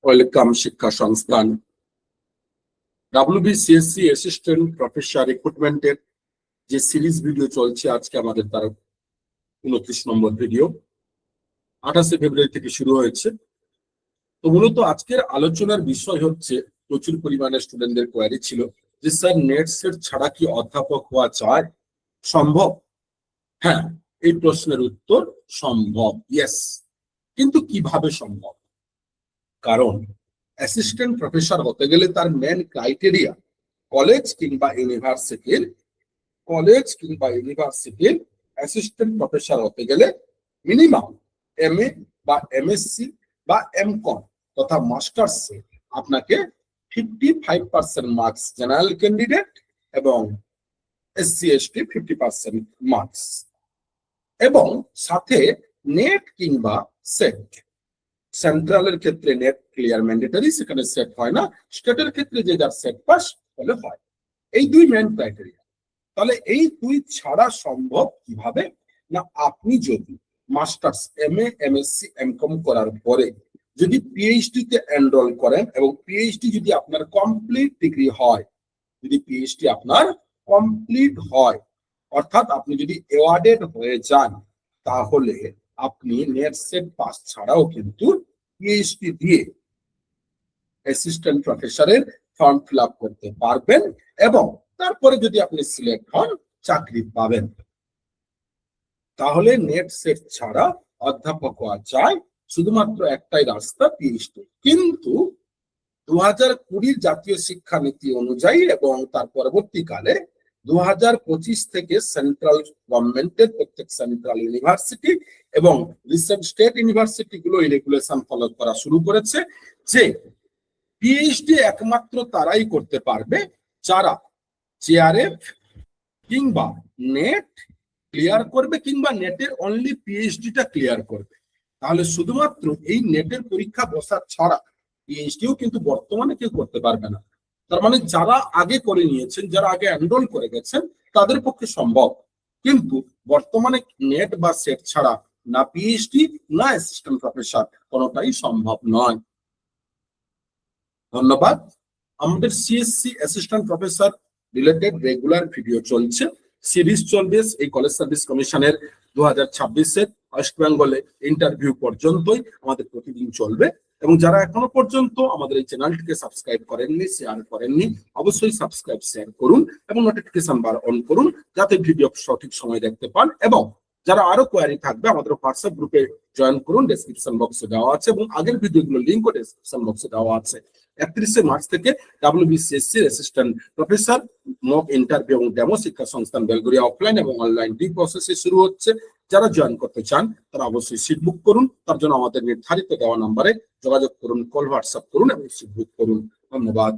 Welcome শিক্ষা সংস্থান WBCSC assistant professor রিক্রুটমেন্টের যে সিরিজ ভিডিও চলছে, আজকে আমাদের তার 29 নম্বর ভিডিও। 28 ফেব্রুয়ারি থেকে শুরু হয়েছে। তো মূলত আজকের আলোচনার বিষয় হচ্ছে, প্রচুর পরিমাণে স্টুডেন্টদের কোয়ারি ছিল যে স্যার নেট সেট ছাড়া কি অধ্যাপক হওয়া যায়, সম্ভব? হ্যাঁ, এই প্রশ্নের উত্তর সম্ভব, ইয়েস। কিন্তু কিভাবে সম্ভব? কারণ অ্যাসিস্ট্যান্ট প্রফেসর হতে গেলে তার মেন ক্রাইটেরিয়া কলেজ কিংবা ইউনিভার্সিটির অ্যাসিস্ট্যান্ট প্রফেসর হতে গেলে মিনিমাম MA বা MSc বা MCom তথা মাস্টার্সে আপনাকে 55% মার্কস জেনারেল ক্যান্ডিডেট এবং SC/ST 50% মার্কস, এবং সাথে নেট কিংবা সেট। সেন্ট্রালের ক্ষেত্রে নেট ক্লিয়ার ম্যান্ডেটরি, সেখানে সেট হয় না। স্টেটের ক্ষেত্রে যে যার সেট পাস হলে হয়। এই দুই মেন ক্রাইটেরিয়া। তাহলে এই দুই ছাড়া সম্ভব কিভাবে? না, আপনি যদি মাস্টার্স MA MSc MCom করার পরে যদি PhD তে এনরোল করেন এবং PhD যদি আপনার কমপ্লিট ডিগ্রি হয়, যদি PhD আপনার কমপ্লিট হয়, অর্থাৎ আপনি যদি অ্যাওয়ার্ডেড হয়ে যান, তাহলে আপনি নেট সেট পাস ছাড়াও কিন্তু PhD দিয়ে অ্যাসিস্ট্যান্ট প্রফেসরের ফর্ম ফিল আপ করতে পারবেন এবং তারপরে যদি আপনি সিলেক্ট হন, চাকরি পাবেন। তাহলে নেট সেট ছাড়া অধ্যাপক হওয়া যায়, শুধুমাত্র একটাই রাস্তা, PhD। কিন্তু 2020 জাতীয় শিক্ষানীতি অনুযায়ী এবং তার পরবর্তীকালে 2025 থেকে সেন্ট্রাল গভর্নমেন্টের প্রত্যেক সেন্ট্রাল ইউনিভার্সিটি এবং রিসেন্ট স্টেট ইউনিভার্সিটি গুলো এই রেগুলেশন ফলো করা শুরু করেছে যে PhD একমাত্র তারাই করতে পারবে যারা JRF কিংবা নেট ক্লিয়ার করবে কিংবা নেটের অনলি PhD-টা ক্লিয়ার করবে। তাহলে শুধুমাত্র এই নেটের পরীক্ষা বসা ছাড়া PhD-ও কিন্তু বর্তমানে কেউ করতে পারবে না। তার মানে যারা আগে করে নিয়েছেন, যারা আগে এনরোল করে গেছেন, তাদের পক্ষে সম্ভব। কিন্তু বর্তমানে নেট বা সেট ছাড়া না PhD না অ্যাসিস্ট্যান্ট প্রফেসর কোনোটাই সম্ভব নয়। ধন্যবাদ। আমাদের CSC assistant professor related regular video চলছে, সিরিজ চলবে। এই কলেজ সার্ভিস কমিশনের 2026-এর ওয়েস্ট বেঙ্গলে ইন্টারভিউ পর্যন্তই আমাদের প্রতিদিন চলবে। এবং যারা এখনো পর্যন্ত আমাদের এই চ্যানেলটিকে সাবস্ক্রাইব করেননি, শেয়ার করেননি, অবশ্যই সাবস্ক্রাইব শেয়ার করুন এবং নোটিফিকেশন বার অন করুন, যাতে ভিডিও সঠিক সময় দেখতে পান। এবং যারা আরো কোয়ারি থাকবে, আমাদের হোয়াটসঅ্যাপ গ্রুপে জয়েন করুন, ডেসক্রিপশন বক্সে দেওয়া আছে এবং আগের ভিডিওগুলোর লিঙ্কও ডেসক্রিপশন বক্সে দেওয়া আছে। 31 মার্চ থেকে WBCSC assistant professor mock interview এবং ডেমো শিক্ষা সংস্থান বেলগড়িয়া অফলাইন এবং অনলাইন দুই প্রসেসে শুরু হচ্ছে। যারা জয়েন করতে চান তারা অবশ্যই সিট বুক করুন। তার জন্য আমাদের নির্ধারিত দেওয়া নম্বরে যোগাযোগ করুন, কল হোয়াটসঅ্যাপ করুন এবং সিট বুক করুন। ধন্যবাদ।